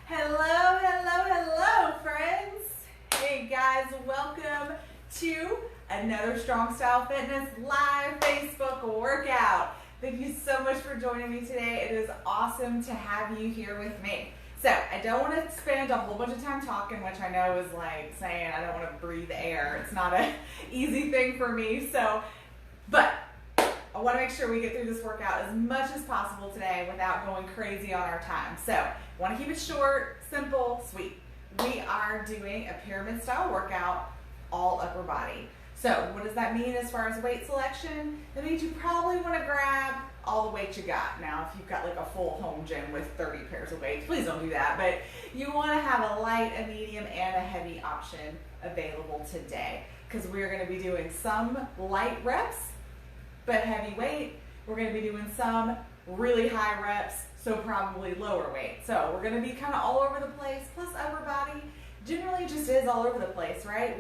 Hello, hello, hello, friends. Hey guys, welcome to another Strong Style Fitness live Facebook workout. Thank you so much for joining me today. It is awesome to have you here with me. So I don't want to spend a whole bunch of time talking, which I know is like saying I don't want to breathe air. It's not an easy thing for me. But I want to make sure we get through this workout as much as possible today without going crazy on our time. So I want to keep it short, simple, sweet. We are doing a pyramid style workout, all upper body. So what does that mean as far as weight selection? That means you probably want to grab all the weight you got. Now, if you've got like a full home gym with 30 pairs of weights, please don't do that. But you want to have a light, a medium, and a heavy option available today because we're going to be doing some light reps but heavy weight. We're going to be doing some really high reps, so probably lower weight. So we're going to be kind of all over the place, plus upper body generally just is all over the place, right?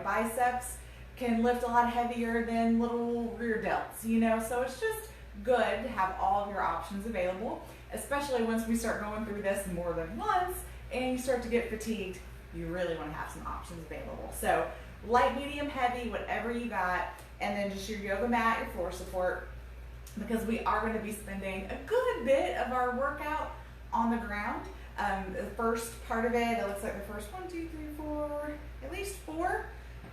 Biceps can lift a lot heavier than little rear delts, so it's just good to have all of your options available, especially once we start going through this more than once and you start to get fatigued. You really want to have some options available. So light, medium, heavy, whatever you got, and then just your yoga mat, your floor support, because we are going to be spending a good bit of our workout on the ground. The first part of it looks like the first 1, 2, 3, 4, at least 4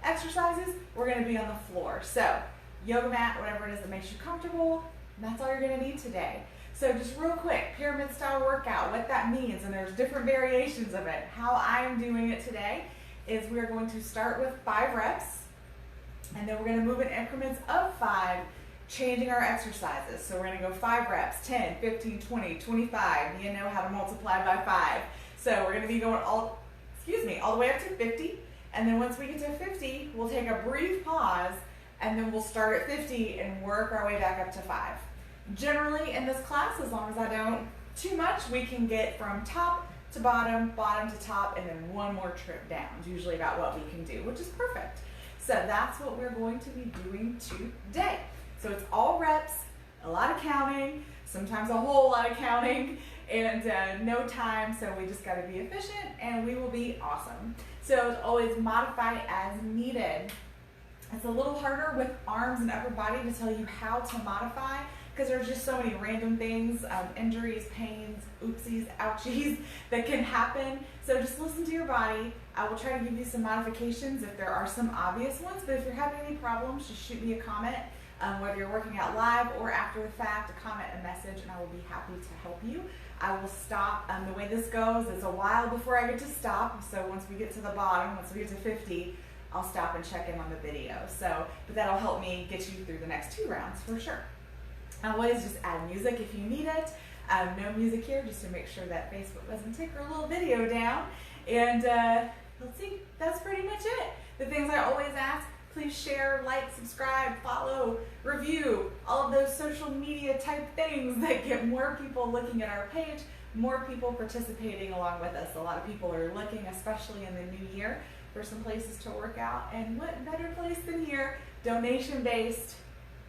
exercises, we're going to be on the floor. So yoga mat, whatever it is that makes you comfortable, that's all you're going to need today. So just real quick, pyramid style workout, what that means, and there's different variations of it. How I'm doing it today is we're going to start with 5 reps, and then we're going to move in increments of 5, changing our exercises. So we're going to go 5 reps, 10, 15, 20, 25. You know how to multiply by 5. So we're going to be going all the way up to 50. And then once we get to 50, we'll take a brief pause, and then we'll start at 50 and work our way back up to 5. Generally in this class, as long as I don't too much, we can get from top to bottom, bottom to top, and then one more trip down. It's usually about what we can do, which is perfect. So that's what we're going to be doing today. So it's all reps, a lot of counting, sometimes a whole lot of counting, and no time, so we just got to be efficient and we will be awesome. So as always, modify as needed. It's a little harder with arms and upper body to tell you how to modify because there's just so many random things, injuries, pains, oopsies, ouchies that can happen. So just listen to your body. I will try to give you some modifications if there are some obvious ones, but if you're having any problems, just shoot me a comment. Whether you're working out live or after the fact, a comment, a message, and I will be happy to help you. I will stop. The way this goes, it's a while before I get to stop. So once we get to the bottom, once we get to 50, I'll stop and check in on the video. But that'll help me get you through the next 2 rounds for sure. Always just add music if you need it. No music here, just to make sure that Facebook doesn't take our little video down. And let's see, that's pretty much it. The things I always ask, please share, like, subscribe, follow, review, all of those social media type things that get more people looking at our page, more people participating along with us. A lot of people are looking, especially in the new year, for some places to work out. And what better place than here? Donation-based,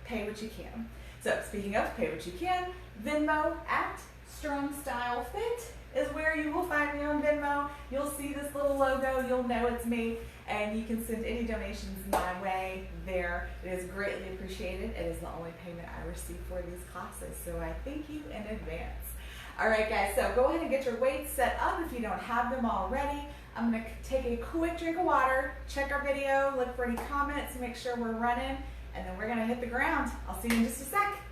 pay what you can. So speaking of pay what you can, Venmo at Strong Style Fit is where you will find me on Venmo. You'll see this little logo, you'll know it's me, and you can send any donations my way there. It is greatly appreciated. It is the only payment I receive for these classes, so I thank you in advance. All right, guys, so go ahead and get your weights set up if you don't have them already. I'm gonna take a quick drink of water, check our video, look for any comments, make sure we're running, and then we're gonna hit the ground. I'll see you in just a sec.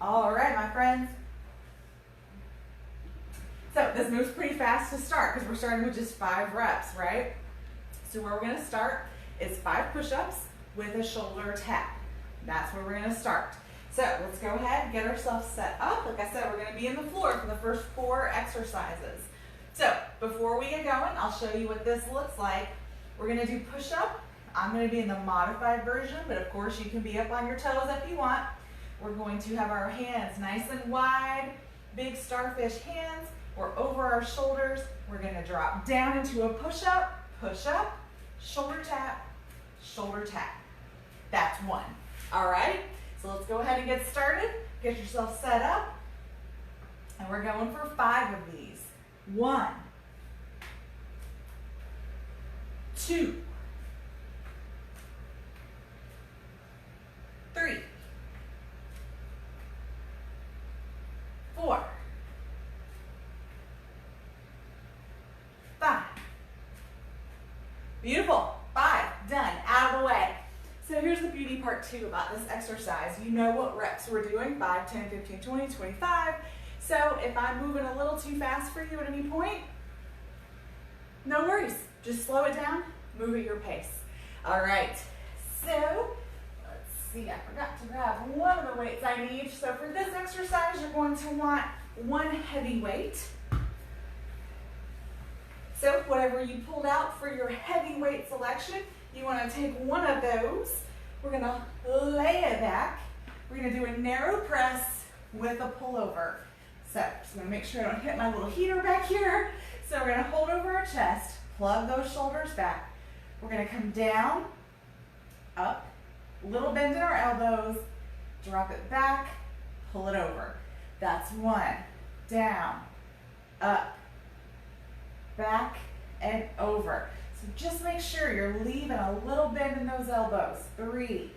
All right, my friends. So this moves pretty fast to start because we're starting with just 5 reps, right? So where we're gonna start is 5 push-ups with a shoulder tap. That's where we're gonna start. So let's go ahead and get ourselves set up. Like I said, we're gonna be in the floor for the first 4 exercises. So before we get going, I'll show you what this looks like. We're gonna do push-up. I'm gonna be in the modified version, but of course you can be up on your toes if you want. We're going to have our hands nice and wide, big starfish hands. We're over our shoulders. We're gonna drop down into a push-up, push up, shoulder tap, shoulder tap. That's 1. All right, so let's go ahead and get started. Get yourself set up. And we're going for 5 of these. 1, 2, 3, 4, 5. Beautiful. 5. Done. Out of the way. So here's the beauty part 2 about this exercise. You know what reps we're doing. 5, 10, 15, 20, 25. So if I'm moving a little too fast for you at any point, no worries. Just slow it down, move at your pace. All right, so let's see, I forgot to grab one of the weights I need. So for this exercise, you're going to want 1 heavy weight. So whatever you pulled out for your heavy weight selection, you want to take 1 of those. We're going to lay it back. We're going to do a narrow press with a pullover. So just going to make sure I don't hit my little heater back here. So we're going to hold over our chest, plug those shoulders back. We're going to come down, up, little bend in our elbows, drop it back, pull it over. That's 1. Down, up, back, and over. So just make sure you're leaving a little bend in those elbows. 3.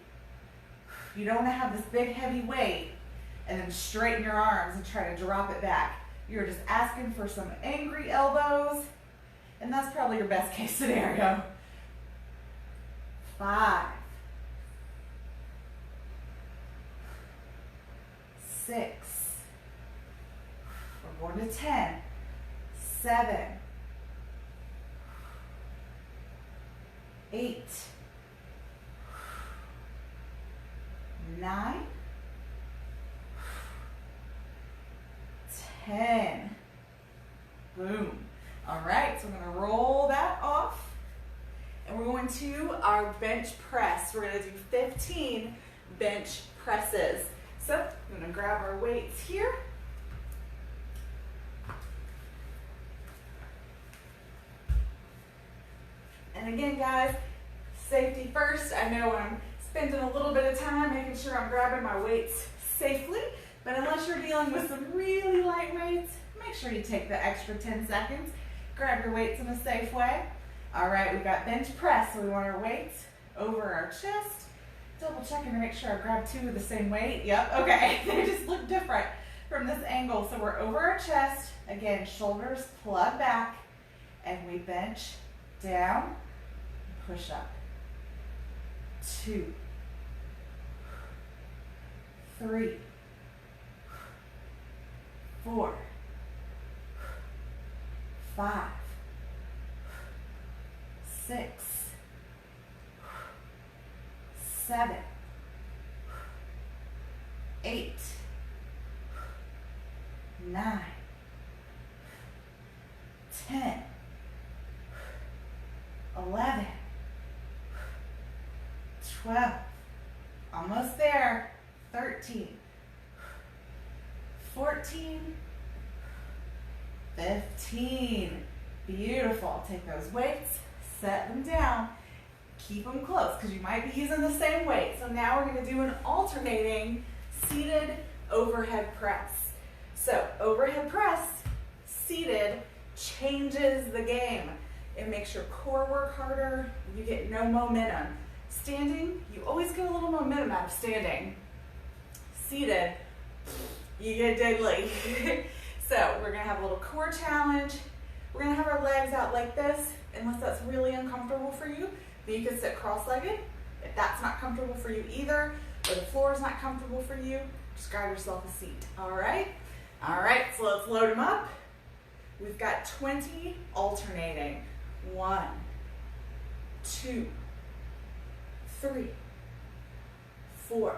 You don't want to have this big heavy weight and then straighten your arms and try to drop it back. You're just asking for some angry elbows, and that's probably your best case scenario. 5, 6, we're going to 10, 7, 8, 9, 10. Boom. All right, so we're going to roll that off. And we're going to our bench press. We're going to do 15 bench presses. So I'm going to grab our weights here. And again, guys, safety first. I know I'm spending a little bit of time making sure I'm grabbing my weights safely. But unless you're dealing with some really light weights, make sure you take the extra 10 seconds. Grab your weights in a safe way. All right, we've got bench press, so we want our weights over our chest. Double checking to make sure I grab 2 of the same weight. Yep, okay, they just look different from this angle. So we're over our chest. Again, shoulders plug back, and we bench down, push up. 2, 3, 4, 5, 6, 7, 8, 9, 10, 11, 12, almost there, 13, 14, 15. Beautiful. Take those weights, set them down, keep them close because you might be using the same weight. So now we're going to do an alternating seated overhead press. So overhead press, seated, changes the game. It makes your core work harder. You get no momentum. Standing, you always get a little momentum out of standing. Seated, you get deadly. So we're gonna have a little core challenge. We're gonna have our legs out like this, unless that's really uncomfortable for you. Then you can sit cross-legged. If that's not comfortable for you either, or the floor is not comfortable for you, just grab yourself a seat, all right? All right, so let's load them up. We've got 20 alternating. 1, 2, 3, 4,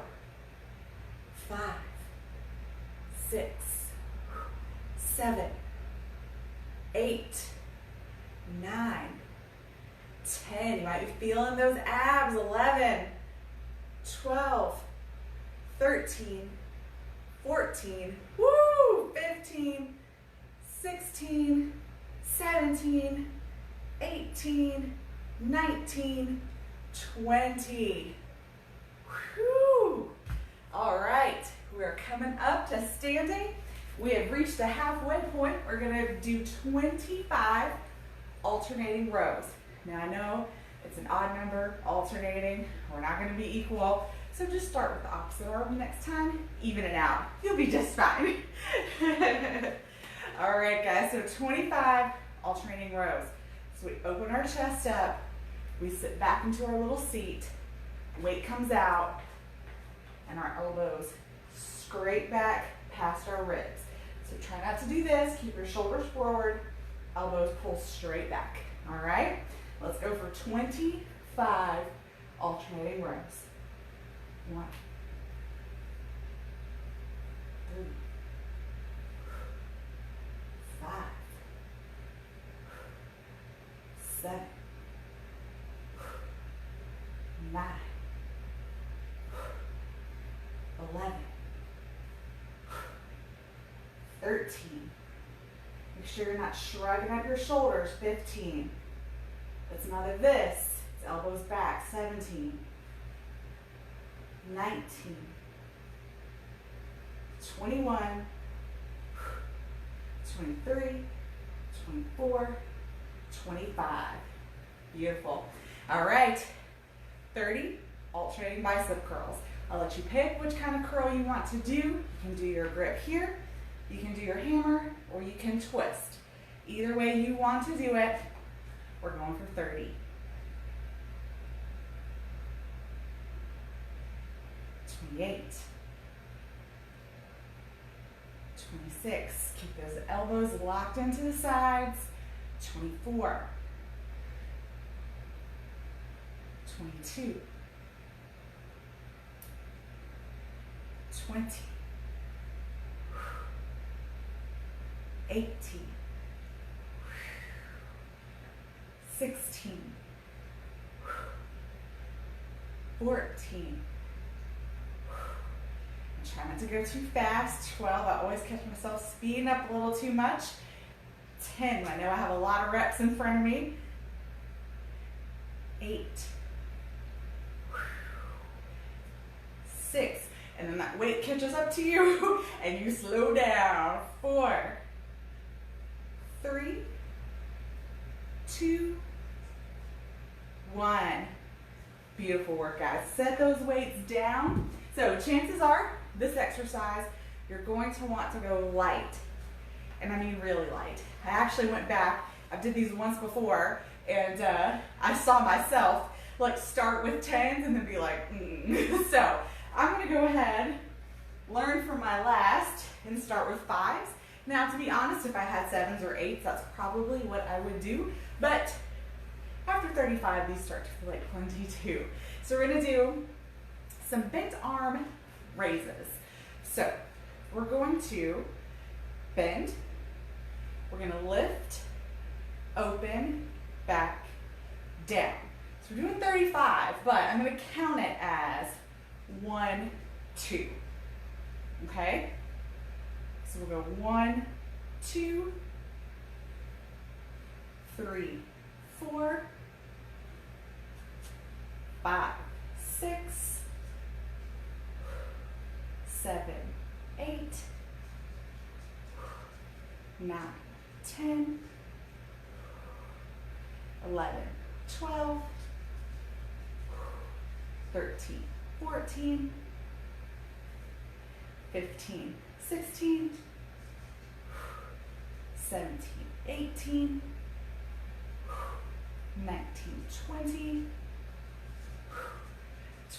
5, 6, 7, 8, 9, 10. You might be feeling those abs. 11, 12, 13, 14, woo, 15, 16, 17, 18, 19, 20. Whew. All right, we're coming up to standing. We have reached the halfway point. We're gonna do 25 alternating rows. Now I know it's an odd number, alternating. We're not gonna be equal. So just start with the opposite arm next time, even it out. You'll be just fine. All right, guys, so 25 alternating rows. So we open our chest up, we sit back into our little seat, weight comes out, and our elbows straight back past our ribs. So try not to do this, keep your shoulders forward, elbows pull straight back. All right, let's go for 25 alternating rows. 1, 3, 5, 7, 9, 11, 13. Make sure you're not shrugging up your shoulders. 15. That's another this. It's elbows back. 17. 19, 21, 23, 24, 25. Beautiful. All right, 30 alternating bicep curls. I'll let you pick which kind of curl you want to do. You can do your grip here, you can do your hammer, or you can twist. Either way you want to do it, we're going for 30. 28, 26, keep those elbows locked into the sides. 24, 22, 20, 18, 16, 14, try not to go too fast. 12, I always catch myself speeding up a little too much. 10, I know I have a lot of reps in front of me. 8, 6, and then that weight catches up to you and you slow down. 4, 3, 2, 1. Beautiful work, guys. Set those weights down. So chances are, this exercise, you're going to want to go light. And I mean really light. I actually went back, I did these once before, and I saw myself like start with 10s and then be like, So I'm gonna go ahead, learn from my last, and start with 5s. Now to be honest, if I had 7s or 8s, that's probably what I would do. But after 35, these start to feel like plenty too. So we're gonna do some bent arm raises. So we're going to bend, we're gonna lift, open, back, down. So we're doing 35, but I'm gonna count it as 1, 2, okay? So we'll go 1, 2, 3, 4, 5, 6, 7, 8, 9, 10, 11, 12, 13, 14, 15, 16, 17, 18, 19, 20,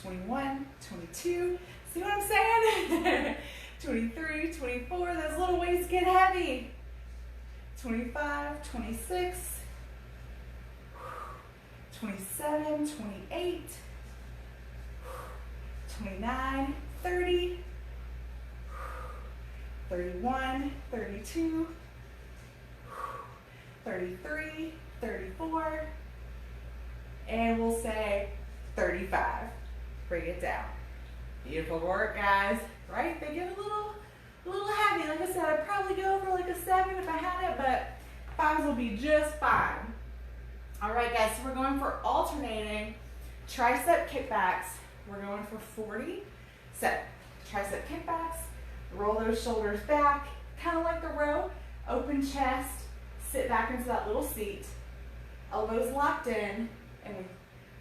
21, 22, see what I'm saying? 23, 24, those little weights get heavy. 25, 26, 27, 28, 29, 30, 31, 32, 33, 34, and we'll say 35. Bring it down. Beautiful work, guys. Right? They get a little heavy. Like I said, I'd probably go for like a 7 if I had it, but 5s will be just fine. All right, guys, so we're going for alternating tricep kickbacks. We're going for 40. So tricep kickbacks, roll those shoulders back, kind of like the row, open chest, sit back into that little seat, elbows locked in, and we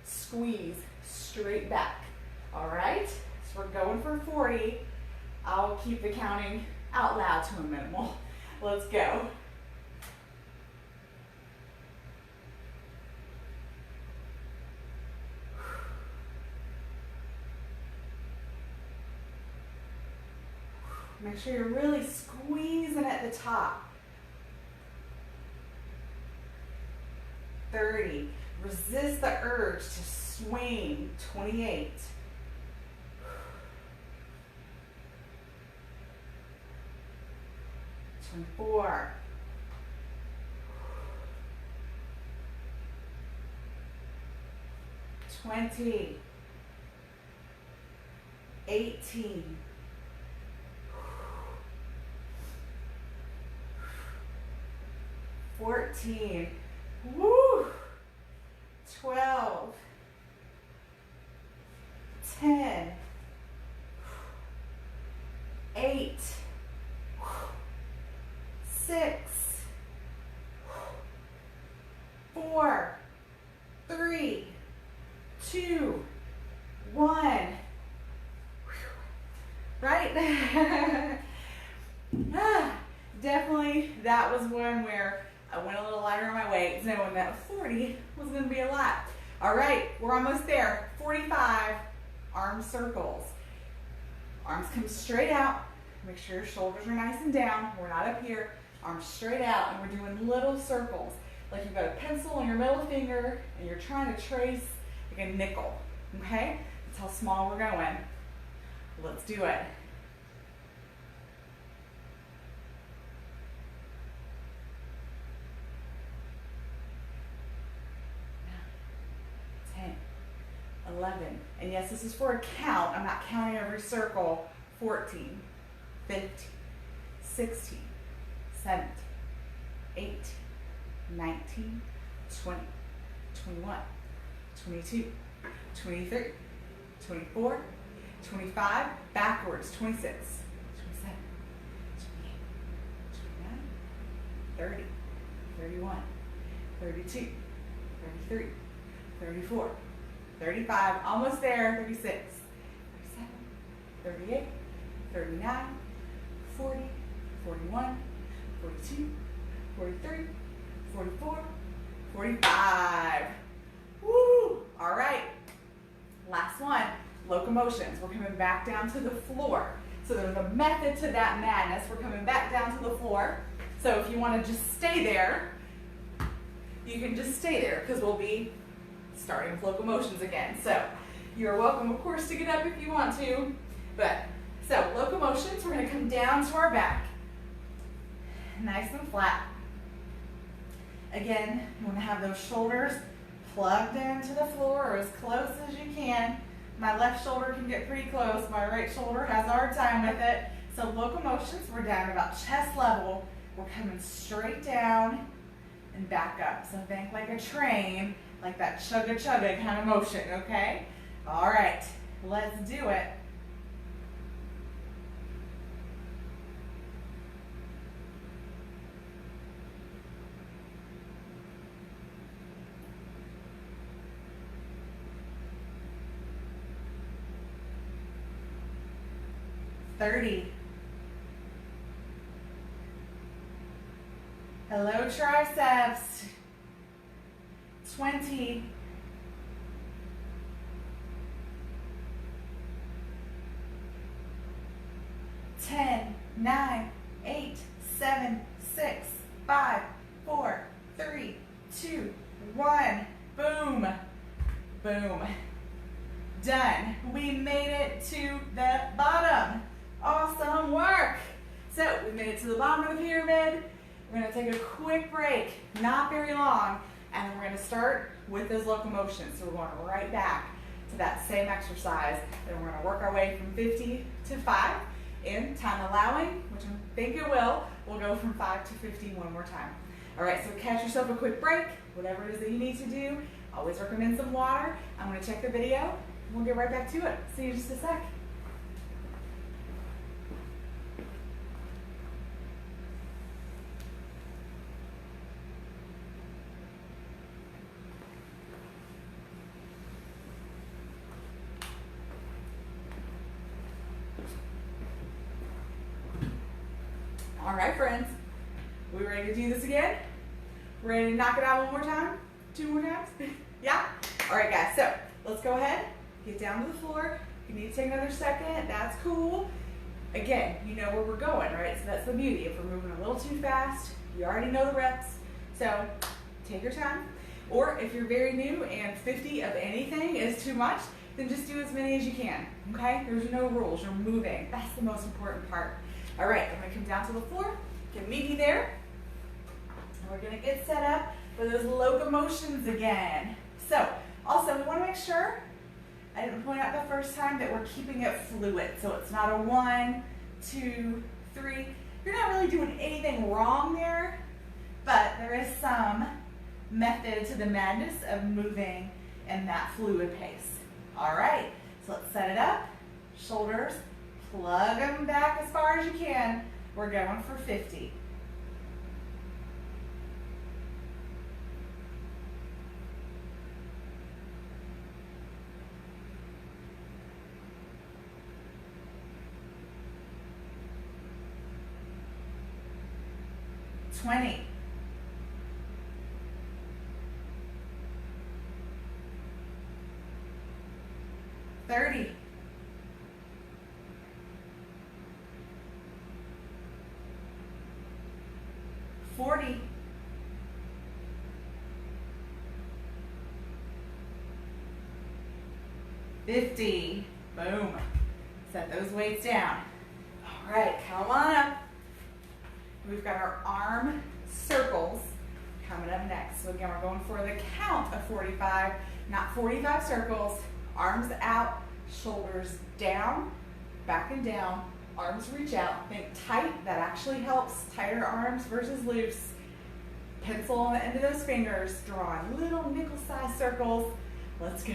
squeeze straight back. All right, so we're going for 40. I'll keep the counting out loud to a minimal. Let's go. Make sure you're really squeezing at the top. 30. Resist the urge to swing. 28. 24. 20. 18. 14. Woo! 12. 10. 8. 6. 4. 3. 2. 1. Right? Definitely that was one where I went a little lighter on my weight, knowing that 40 was going to be a lot. All right, we're almost there. 45 arm circles. Arms come straight out. Make sure your shoulders are nice and down. We're not up here. Arms straight out, and we're doing little circles. Like you've got a pencil on your middle finger, and you're trying to trace like a nickel. Okay? That's how small we're going. Let's do it. 11. And yes, this is for a count. I'm not counting every circle. 14, 15, 16, 17, 18, 19, 20, 21, 22, 23, 24, 25, backwards, 26, 27, 28, 29, 30, 31, 32, 33, 34, 35, almost there, 36, 37, 38, 39, 40, 41, 42, 43, 44, 45. Woo! All right, last one, locomotions. We're coming back down to the floor. So there's a method to that madness. We're coming back down to the floor. So if you want to just stay there, you can just stay there because we'll be starting with locomotions again. So you're welcome, of course, to get up if you want to. But so locomotions, we're going to come down to our back, nice and flat. Again, you want to have those shoulders plugged into the floor or as close as you can. My left shoulder can get pretty close. My right shoulder has a hard time with it. So locomotions, we're down about chest level. We're coming straight down and back up. So think like a train, like that chugga-chugga kind of motion, okay? All right, let's do it. $30. Hello, triceps. 20. 10, 9, 8, 7, 6, 5, 4, 3, 2, 1. Boom. Boom. Done. We made it to the bottom. Awesome work. So we made it to the bottom of the pyramid. We're going to take a quick break, not very long, and then we're going to start with those locomotions. So we're going right back to that same exercise, and we're going to work our way from 50 to 5. In time allowing, which I think it will, we'll go from 5 to 50 one more time. All right, so catch yourself a quick break, whatever it is that you need to do. Always recommend some water. I'm going to check the video. We'll get right back to it. See you in just a sec. All right, friends. We ready to do this again? Ready to knock it out one more time? 2 more times? Yeah? All right, guys. So let's go ahead. Get down to the floor. If you need to take another second, that's cool. Again, you know where we're going, right? So that's the beauty. If we're moving a little too fast, you already know the reps. So take your time. Or if you're very new and 50 of anything is too much, then just do as many as you can, okay? There's no rules. You're moving. That's the most important part. All right, I'm going to come down to the floor. You can meet me there. And we're going to get set up for those locomotions again. So, also, we want to make sure, I didn't point out the first time, that we're keeping it fluid. So it's not a 1, 2, 3. You're not really doing anything wrong there, but there is some method to the madness of moving in that fluid pace. All right, so let's set it up. Shoulders, plug them back as far as you can. We're going for 50. $20. 30. 40. 50. Boom. Set those weights down. All right, come on up. We've got our arm circles coming up next. So again, we're going for the count of 45, not 45 circles. Arms out, shoulders down, back and down. Arms reach out. Think tight. That actually helps. Tighter arms versus loose. Pencil on the end of those fingers. Drawing little nickel-sized circles. Let's go.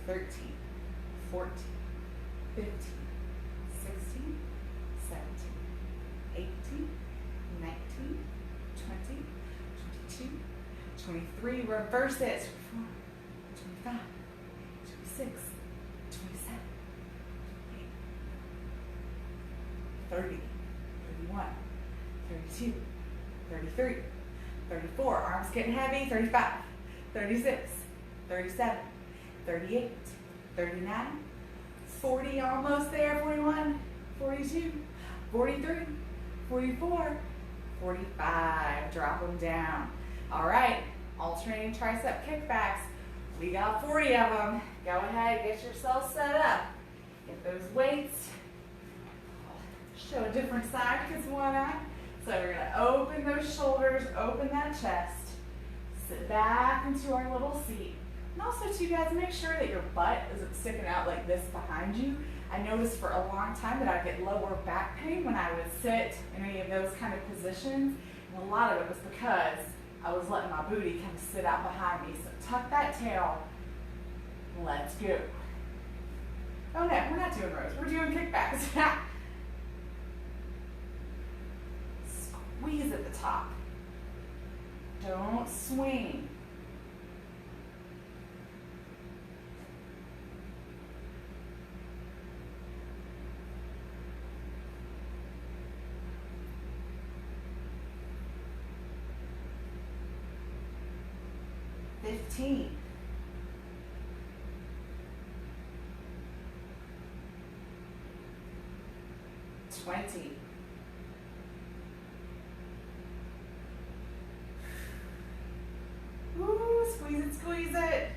$13, $14, $15, $16, $17, $18, $19, $20, $22, $23, reverse it, $24, $25, $26, $27, $28, $30, $31, $32, $33, $34, arms getting heavy, $35, $36, $37, 38, 39, 40, almost there, 41, 42, 43, 44, 45, drop them down. All right, alternating tricep kickbacks. We got 40 of them. Go ahead, get yourself set up. Get those weights. Show a different side because why not? So we're gonna open those shoulders, open that chest, sit back into our little seat. And also too, guys, make sure that your butt isn't sticking out like this behind you. I noticed for a long time that I'd get lower back pain when I would sit in any of those kind of positions. And a lot of it was because I was letting my booty kind of sit out behind me. So tuck that tail. Let's go. Oh no, we're not doing rows. We're doing kickbacks. Squeeze at the top. Don't swing. $15. 20. Ooh, squeeze it, squeeze it.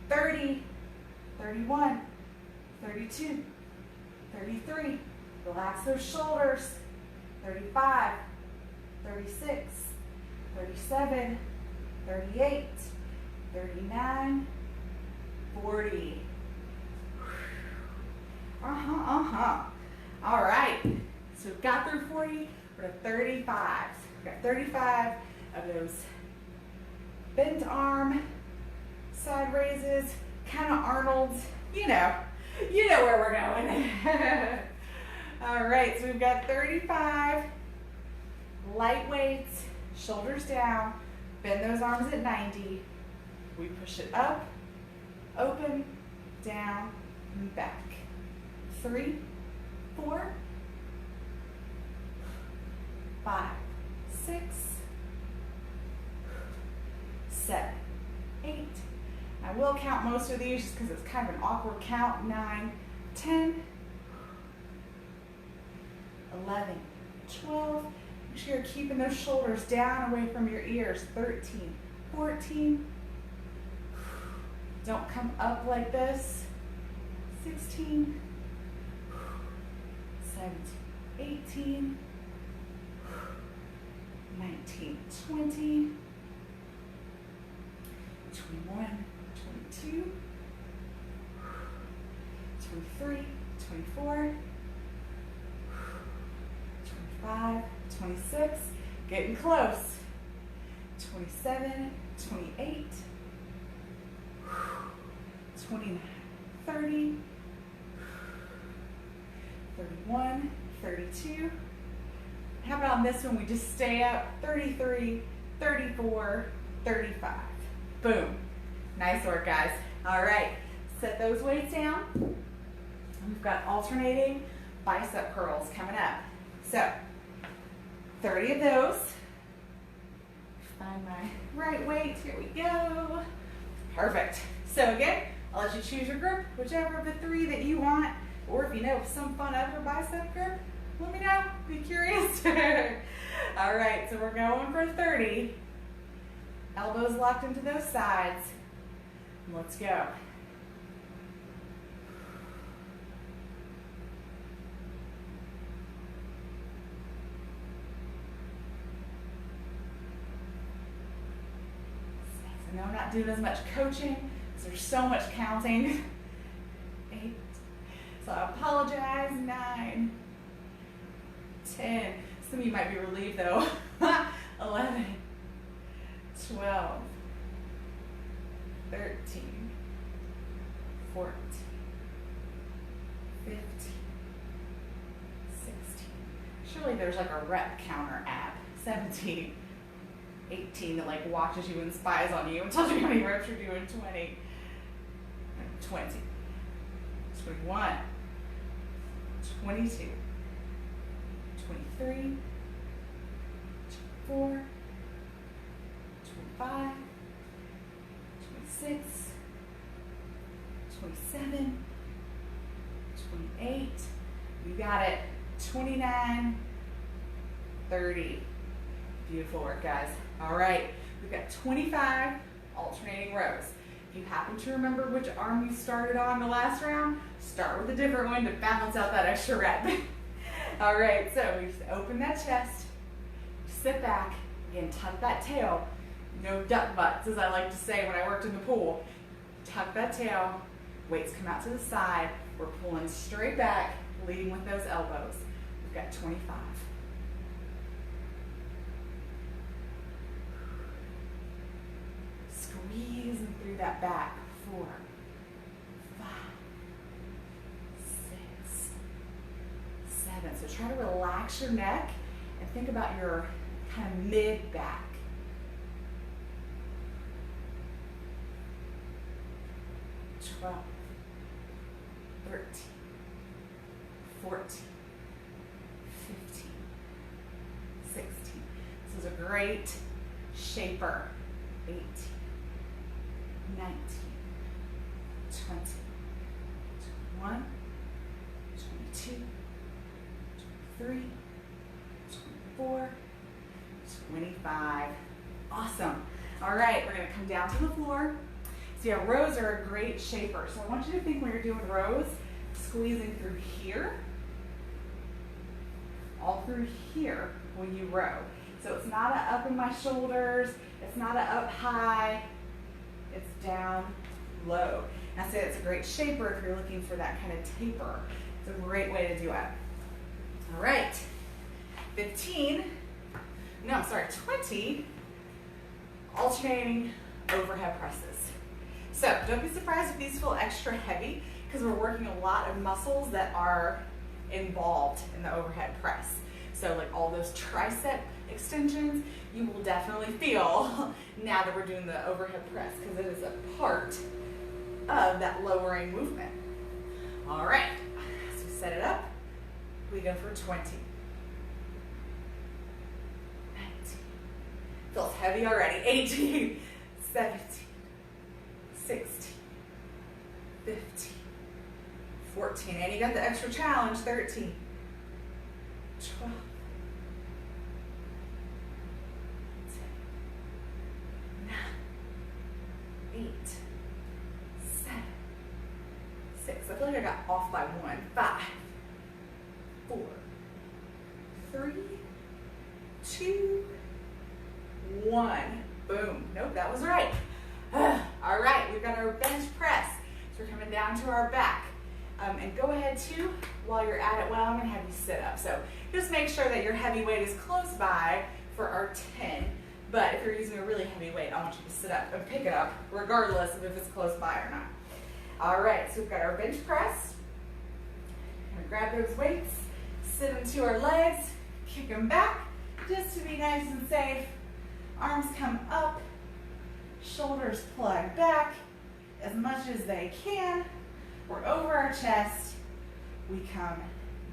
30, 31, 32, 33. Relax those shoulders. 35, 36, 37, 38, 39, 40. All right, so we've got through 40, we're at 35. So we've got 35 of those bent arm side raises, kind of Arnold's, you know where we're going. All right, so we've got 35 light weights, shoulders down, bend those arms at 90. We push it up, open, down, and back. 3, 4, 5, 6, 7, 8. I will count most of these just because it's kind of an awkward count. 9, 10, 11, 12. Make sure you're keeping those shoulders down away from your ears. 13, 14. Don't come up like this. 16, 17, 18, 19, 20, 21, 22, 23, 24, 25, 26, getting close, 27, 28, 29, 30, 31, 32. How about on this one, we just stay up, 33, 34, 35. Boom. Nice work, guys. All right, set those weights down. We've got alternating bicep curls coming up. So, 30 of those. Find my right weight, here we go. Perfect. So again, I'll let you choose your grip, whichever of the 3 that you want, or if you know some fun other bicep grip, let me know, be curious. All right, so we're going for 30. Elbows locked into those sides. Let's go. So no, I'm not doing as much coaching because there's so much counting. 8. So I apologize. 9, 10. Some of you might be relieved though. 11, 12, 13, 14, 15, 16. Surely there's like a rep counter app. 17, 18 that like watches you and spies on you and tells you how many reps you're doing. 20, 20, 21, 22, 23, 24, 25, 26, 27, 28, you got it, 29, 30. Beautiful work, guys. All right, we've got 25 alternating rows. If you happen to remember which arm you started on the last round, start with a different one to balance out that extra rep. All right, so we just open that chest, sit back, again, tuck that tail. No duck butts, as I like to say when I worked in the pool. Tuck that tail, weights come out to the side. We're pulling straight back, leading with those elbows. We've got 25. Squeezing through that back. 4, 5, 6, 7. So try to relax your neck and think about your kind of mid back. 12, 13, 14, 15, 16. This is a great shaper. 18, 19, 20, 21, 22, 23, 24, 25. Awesome. All right, we're going to come down to the floor. So yeah, rows are a great shaper. So I want you to think when you're doing rows, squeezing through here, all through here when you row. So it's not a up in my shoulders, it's not a up high, it's down low. And I say it's a great shaper if you're looking for that kind of taper. It's a great way to do it. All right, 20 alternating overhead presses. So don't be surprised if these feel extra heavy because we're working a lot of muscles that are involved in the overhead press. So like all those tricep extensions, you will definitely feel now that we're doing the overhead press because it is a part of that lowering movement. All right, so set it up. We go for 20. 19. Feels heavy already. 18, 17, 16, 15, 14. And you got the extra challenge, 13, 12, 10, 9, 8, 7, 6. I feel like I got off by 1. 5, 4, 3, 2, 1. Boom. Nope, that was right. All right, we've got our bench press. So we're coming down to our back. And go ahead too, while you're at it, well, I'm gonna have you sit up. So just make sure that your heavy weight is close by for our 10. But if you're using a really heavy weight, I want you to sit up and pick it up, regardless of if it's close by or not. All right, so we've got our bench press. We're gonna grab those weights, sit them to our legs, kick them back, just to be nice and safe. Arms come up, shoulders plug back as much as they can. We're over our chest, we come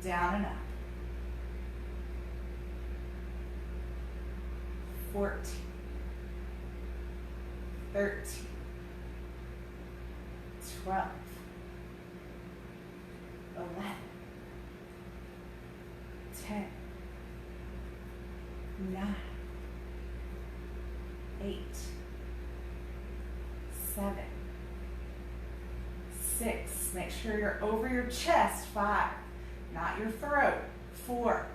down and up. 14, 13, 12, 11, 10, 9, 8, 7, 6. Make sure you're over your chest. 5, not your throat. 4,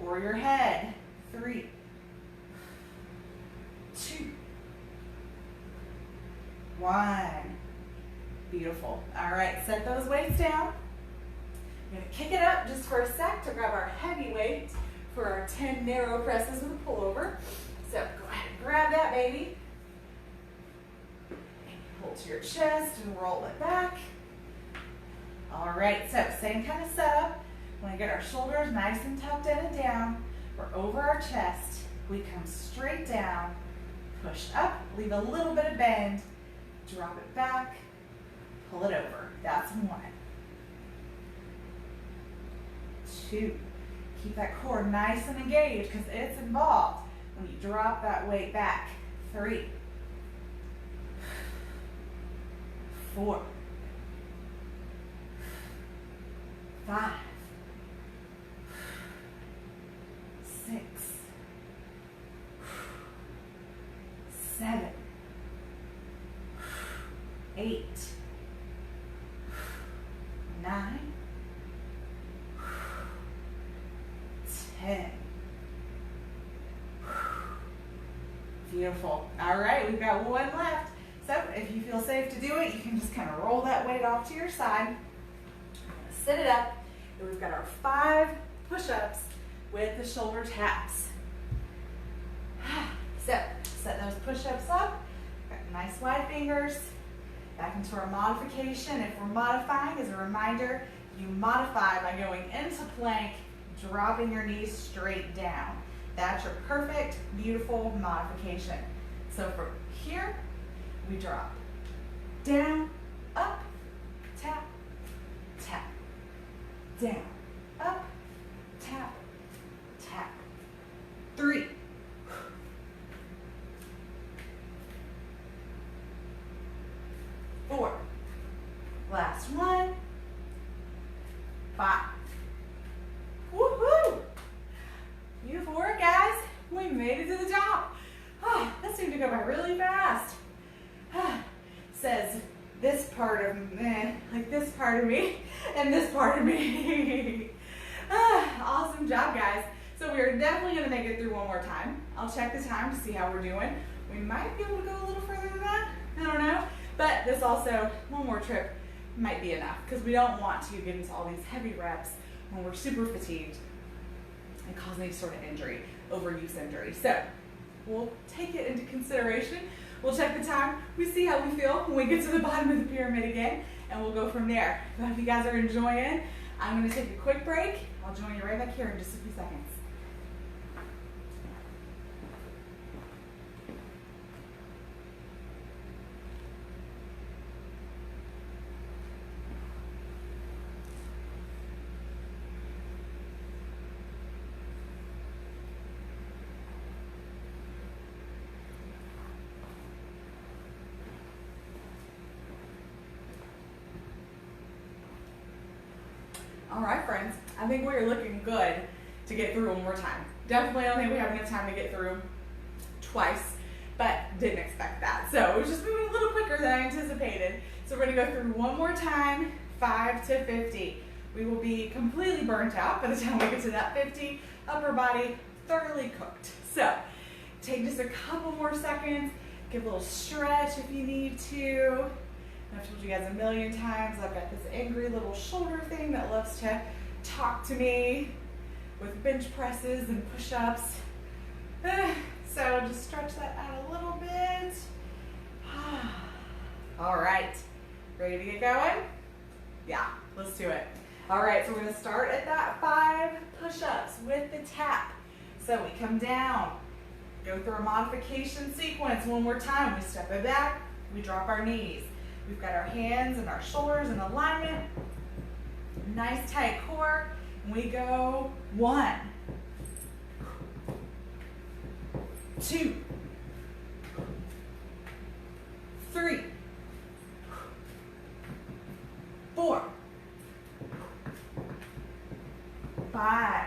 or your head. 3, 2, 1. Beautiful. All right, set those weights down. I'm gonna kick it up just for a sec to grab our heavy weight for our 10 narrow presses with a pullover. So go ahead and grab that baby. Hold to your chest and roll it back. All right, so same kind of setup. When we get our shoulders nice and tucked in and down, we're over our chest. We come straight down, push up, leave a little bit of bend, drop it back, pull it over. That's 1. 2. Keep that core nice and engaged because it's involved when you drop that weight back. 3, 4, 5, 6, 7, 8, 9, 10. Beautiful. All right, we've got 1 left. So if you feel safe to do it, you can just kind of roll that weight off to your side. Sit it up, and we've got our 5 push-ups with the shoulder taps. So set those push-ups up, got nice wide fingers. Back into our modification. If we're modifying, as a reminder, you modify by going into plank, dropping your knees straight down. That's your perfect, beautiful modification. So from here, we drop down, up, tap, tap, down, up, tap, tap. 3, 4, last 1, 5. Woohoo! Beautiful work, guys. We made it to the top. Oh, that seemed to go by really fast. Says this part of me, like this part of me, and this part of me. Awesome job, guys. So we are definitely going to make it through one more time. I'll check the time to see how we're doing. We might be able to go a little further than that. I don't know. But this also, one more trip might be enough because we don't want to get into all these heavy reps when we're super fatigued and cause any sort of injury, overuse injury. So we'll take it into consideration. We'll check the time. We see how we feel when we get to the bottom of the pyramid again, and we'll go from there. I hope you guys are enjoying. I'm going to take a quick break. I'll join you right back here in just a few seconds. All right, friends, I think we're looking good to get through one more time. Definitely don't think we have enough time to get through twice, but didn't expect that. So it was just moving a little quicker than I anticipated. So we're gonna go through one more time, 5 to 50. We will be completely burnt out by the time we get to that 50, upper body thoroughly cooked. So take just a couple more seconds, give a little stretch if you need to. I've told you guys a million times, I've got this angry little shoulder thing that loves to talk to me with bench presses and push-ups. So just stretch that out a little bit. All right, ready to get going? Yeah, let's do it. All right, so we're gonna start at that 5 push-ups with the tap. So we come down, go through a modification sequence one more time. We step it back, we drop our knees. We've got our hands and our shoulders in alignment. Nice tight core. And we go 1, 2, 3, 4, 5.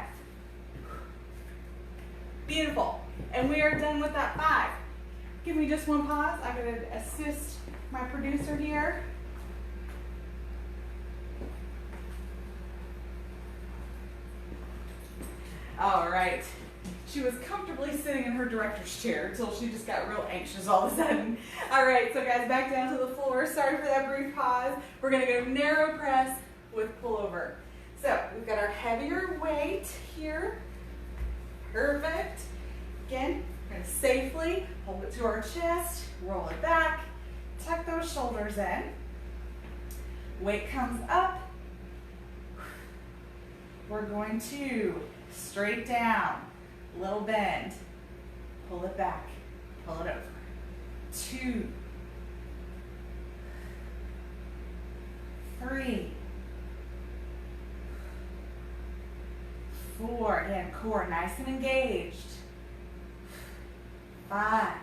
Beautiful. And we are done with that 5. Give me just one pause. I'm going to assist my producer here. All right. She was comfortably sitting in her director's chair until she just got real anxious all of a sudden. All right, so guys, back down to the floor. Sorry for that brief pause. We're gonna go narrow press with pullover. So we've got our heavier weight here. Perfect. Again, we're gonna safely hold it to our chest, roll it back, tuck those shoulders in. Weight comes up. We're going to straight down, little bend, pull it back, pull it over. 2, 3, 4, again, core nice and engaged. 5,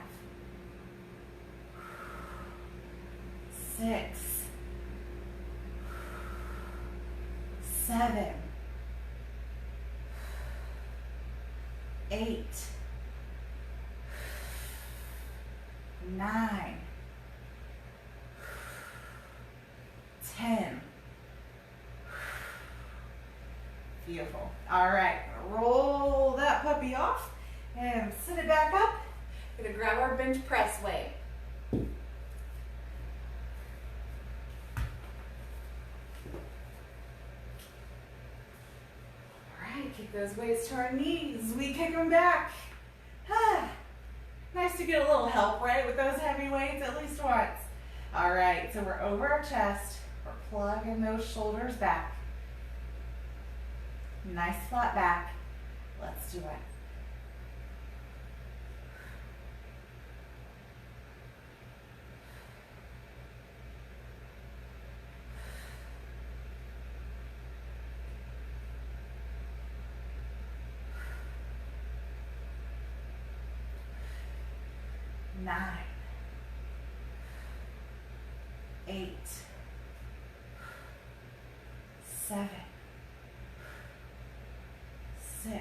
6, 7, 8, 9, 10. Beautiful. All right, roll that puppy off and sit it back up. Gonna grab our bench press weight. Kick those weights to our knees. We kick them back. Nice to get a little help, right, with those heavy weights at least once. All right, so we're over our chest. We're plugging those shoulders back. Nice flat back. Let's do it. Nine, 8, 7, 6,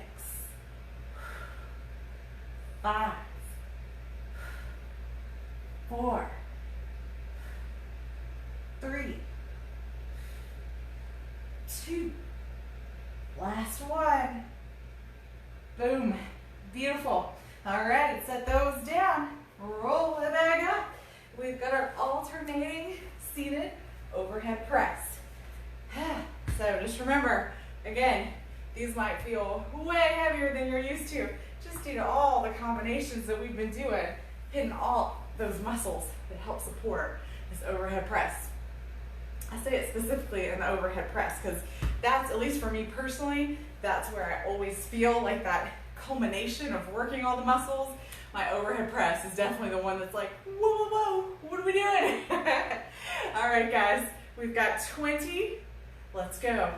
5, 4, 3, 2. Last one. Boom. Beautiful. All right, set those down. Roll it back up. We've got our alternating seated overhead press. So just remember, again, these might feel way heavier than you're used to, just due to all the combinations that we've been doing, hitting all those muscles that help support this overhead press. I say it specifically in the overhead press because that's, at least for me personally, that's where I always feel like that culmination of working all the muscles. My overhead press is definitely the one that's like, whoa, whoa, whoa, what are we doing? All right, guys, we've got 20. Let's go.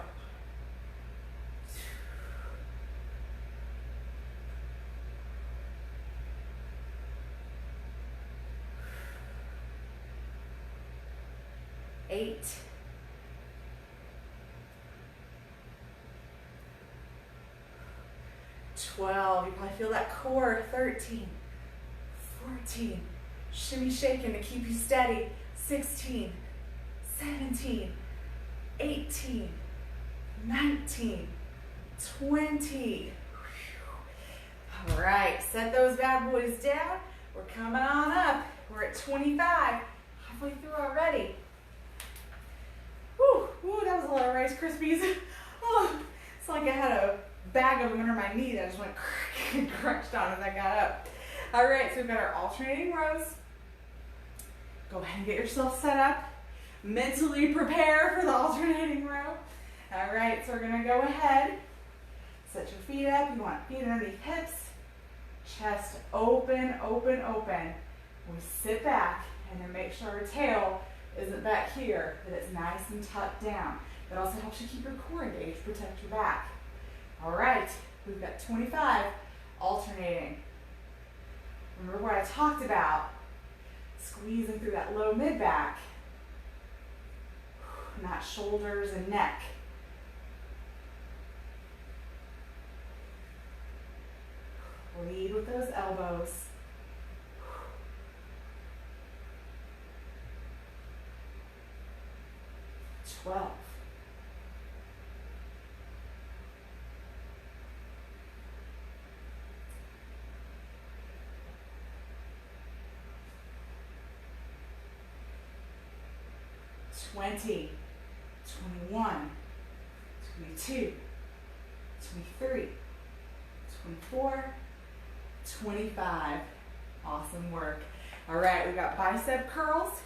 Eight. 12. You probably feel that core. 13. 14. Shimmy shaking to keep you steady. 16. 17. 18. 19. 20. All right, set those bad boys down. We're coming on up. We're at 25. Halfway through already. Whew, whew, that was a lot of Rice Krispies. Oh, it's like I had a bag of them under my knee that just went and crunched on as I got up. All right, so we've got our alternating rows. Go ahead and get yourself set up. Mentally prepare for the alternating row. All right, so we're gonna go ahead, set your feet up. You want feet underneath hips, chest open, open, open. We sit back and then make sure our tail isn't back here, that it's nice and tucked down. That also helps you keep your core engaged, protect your back. All right, we've got 25, alternating. Remember what I talked about, squeezing through that low mid-back, not shoulders and neck. Lead with those elbows. 12. 20, 21, 22, 23, 24, 25. Awesome work. All right, we've got bicep curls,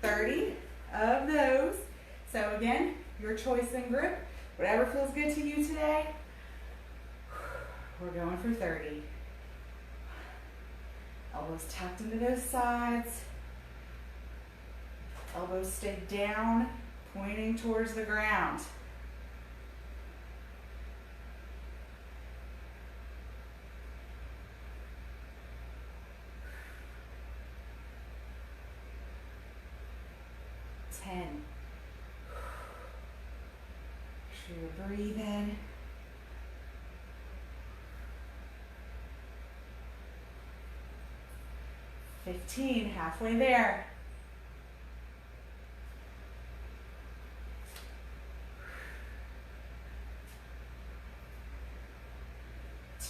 30 of those. So again, your choice in grip, whatever feels good to you today. We're going for 30. Elbows tucked into those sides. Elbows stay down, pointing towards the ground. Make sure you're breathing. 15, halfway there.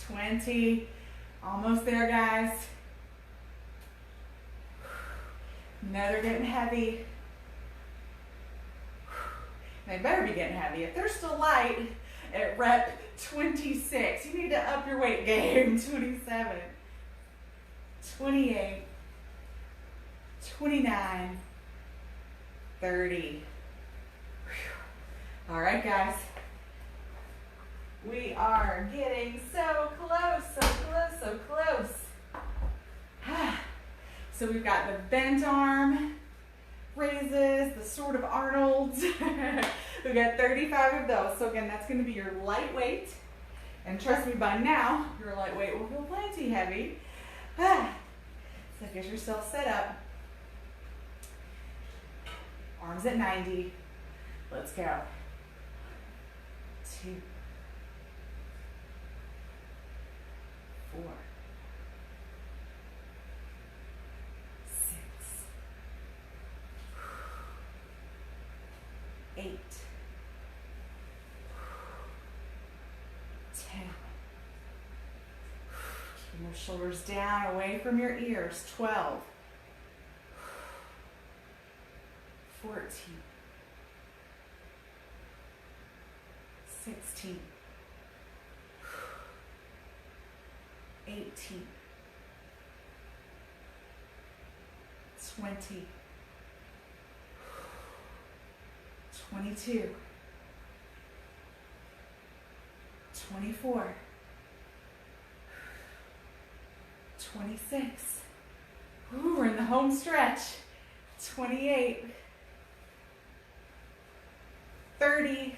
20, almost there, guys. Now they're getting heavy. They better be getting heavy. If they're still light at rep 26, you need to up your weight game. 27, 28, 29, 30. All right, guys. We are getting so close, so close, so close. So we've got the bent arm raises, the sort of Arnold's. We've got 35 of those. So again, that's going to be your lightweight. And trust me, by now, your lightweight will feel plenty heavy. So get yourself set up. Arms at 90. Let's go. 2, 4, 6, 8, 10. Keep your those shoulders down, away from your ears. 12, 14, 16, 18, 20, 22, 24, 26. Ooh, we're in the home stretch. 28, 30,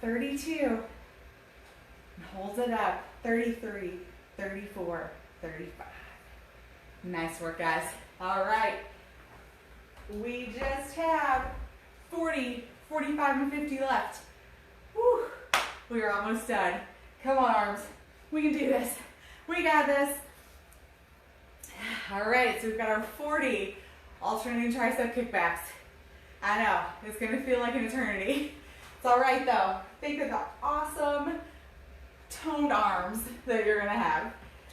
32, and hold it up. 33, 34, 35. Nice work, guys. All right. We just have 40, 45, and 50 left. Whew. We are almost done. Come on, arms. We can do this. We got this. All right, so we've got our 40 alternating tricep kickbacks. I know, it's gonna feel like an eternity. It's all right though. Think of the awesome toned arms that you're gonna have.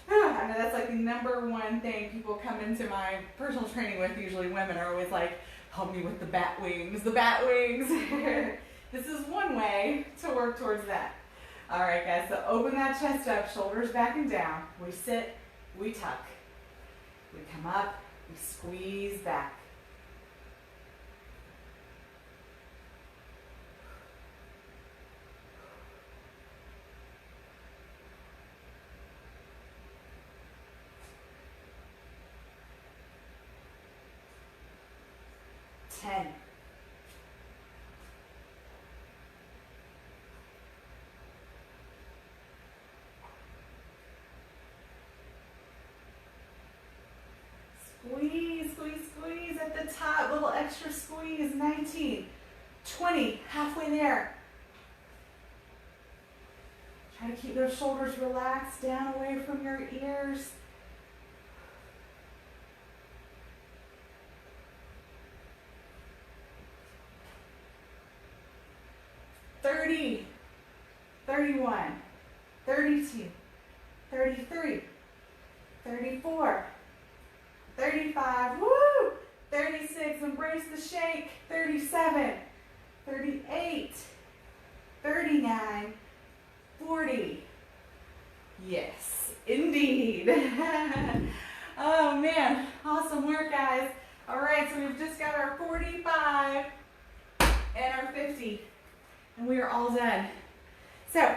I know that's like the #1 thing people come into my personal training with. Usually women are always like, help me with the bat wings, the bat wings. This is one way to work towards that. All right, guys, so open that chest up, shoulders back and down. We sit, we tuck. We come up, we squeeze back. Ten. Squeeze, squeeze, squeeze at the top. Little extra squeeze. 19, 20, halfway there. Try to keep those shoulders relaxed, down away from your ears. 30, 31, 32, 33, 34, 35, woo! 36, embrace the shake. 37, 38, 39, 40. Yes, indeed. Oh man, awesome work, guys. All right, so we've just got our 45 and our 50, and we are all done. So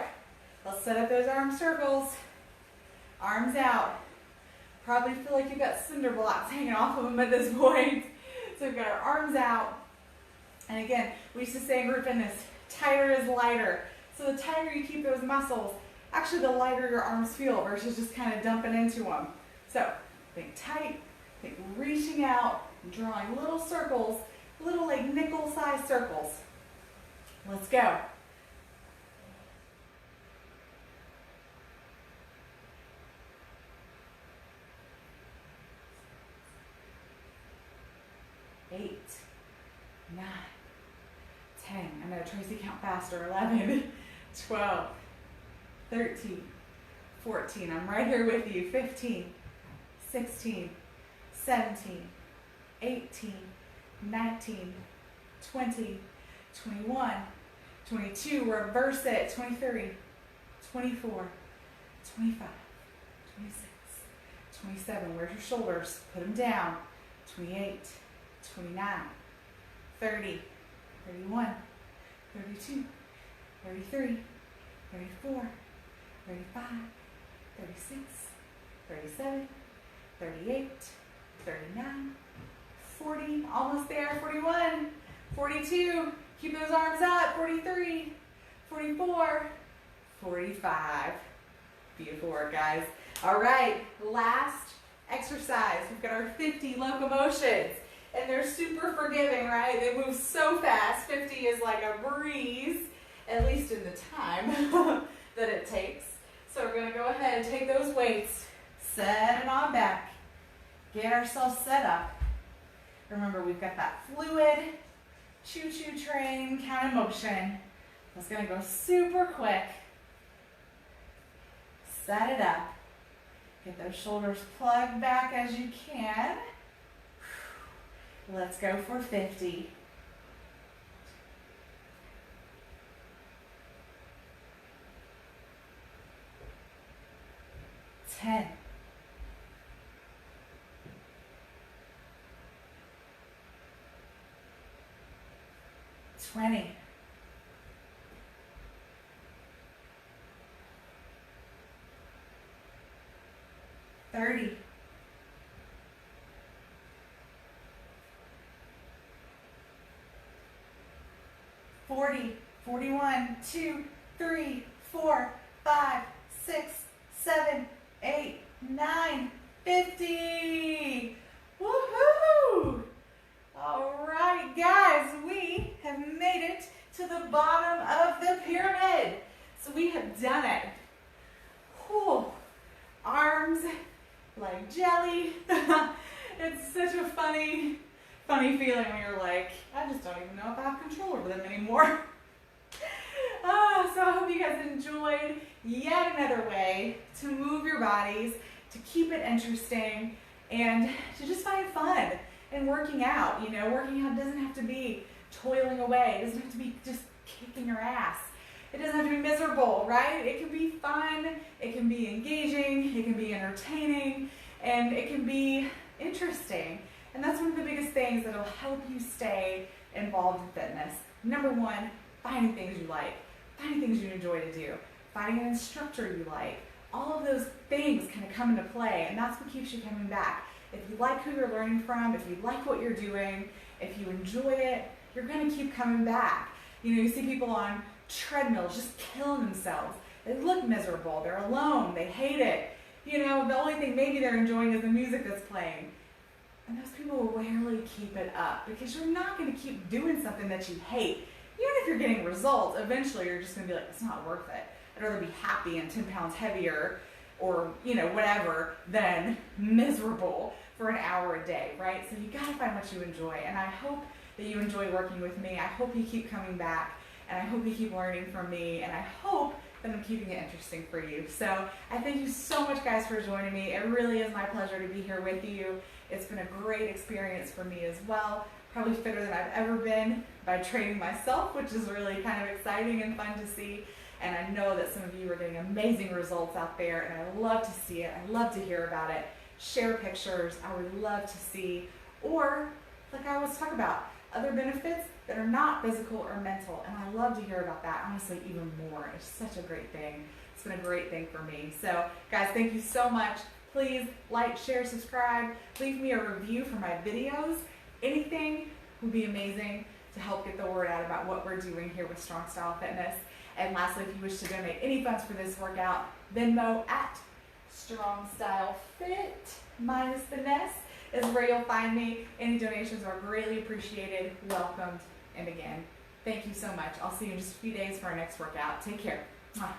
let's set up those arm circles, arms out. Probably feel like you've got cinder blocks hanging off of them at this point. So we've got our arms out. And again, we used to say in group fitness, tighter is lighter. So the tighter you keep those muscles, actually the lighter your arms feel versus just kind of dumping into them. So think tight, think reaching out, drawing little circles, little like nickel-sized circles. Let's go. 8, 9, 10. I know Tracy count faster. 11, 12, 13, 14. I'm right here with you. 15, 16, 17, 18, 19, 20, 21, 22. Reverse it. 23, 24, 25, 26, 27. Where's your shoulders? Put them down. 28, 29, 30, 31, 32, 33, 34, 35, 36, 37, 38, 39, 40, almost there, 41, 42, keep those arms up, 43, 44, 45. Beautiful work, guys. All right, last exercise. We've got our 50 locomotions, and they're super forgiving, right? They move so fast. 50 is like a breeze, at least in the time that it takes. So we're gonna go ahead and take those weights, set it on back, get ourselves set up. Remember, we've got that fluid choo-choo train kind of motion. It's gonna go super quick. Set it up. Get those shoulders plugged back as you can. Let's go for 50. 10. 20. 30. 40. 41, 2, 3, 4, 5, 6, 7, 8, 9, 50. Woohoo! All right, guys, we have made it to the bottom of the pyramid. So we have done it. Whew. Arms like jelly. It's such a funny feeling when you're like, I just don't even know if I have control over them anymore. So I hope you guys enjoyed yet another way to move your bodies, to keep it interesting, and to just find fun in working out. You know, working out doesn't have to be toiling away. It doesn't have to be just kicking your ass. It doesn't have to be miserable, right? It can be fun, it can be engaging, it can be entertaining, and it can be interesting. And that's one of the biggest things that will help you stay involved in fitness. Number one, finding things you like, finding things you enjoy to do, finding an instructor you like. All of those things kind of come into play, and that's what keeps you coming back. If you like who you're learning from, if you like what you're doing, if you enjoy it, you're going to keep coming back. You know, you see people on treadmills just killing themselves. They look miserable. They're alone. They hate it. You know, the only thing maybe they're enjoying is the music that's playing. And those people will rarely keep it up because you're not going to keep doing something that you hate. Even if you're getting results, eventually you're just going to be like, it's not worth it. I'd rather be happy and 10 pounds heavier or, you know, whatever, than miserable for an hour a day, right? So you got to find what you enjoy. And I hope that you enjoy working with me. I hope you keep coming back. And I hope you keep learning from me. And I hope that I'm keeping it interesting for you. So I thank you so much, guys, for joining me. It really is my pleasure to be here with you. It's been a great experience for me as well. Probably fitter than I've ever been by training myself, which is really kind of exciting and fun to see. And I know that some of you are getting amazing results out there, and I love to see it. I love to hear about it. Share pictures. I would love to see. Or, like I always talk about, other benefits that are not physical or mental. And I love to hear about that, honestly, even more. It's such a great thing. It's been a great thing for me. So, guys, thank you so much. Please like, share, subscribe. Leave me a review for my videos. Anything would be amazing to help get the word out about what we're doing here with Strong Style Fitness. And lastly, if you wish to donate any funds for this workout, Venmo at Strong Style Fit minus the Ness is where you'll find me. Any donations are greatly appreciated, welcomed, and again, thank you so much. I'll see you in just a few days for our next workout. Take care. Mwah.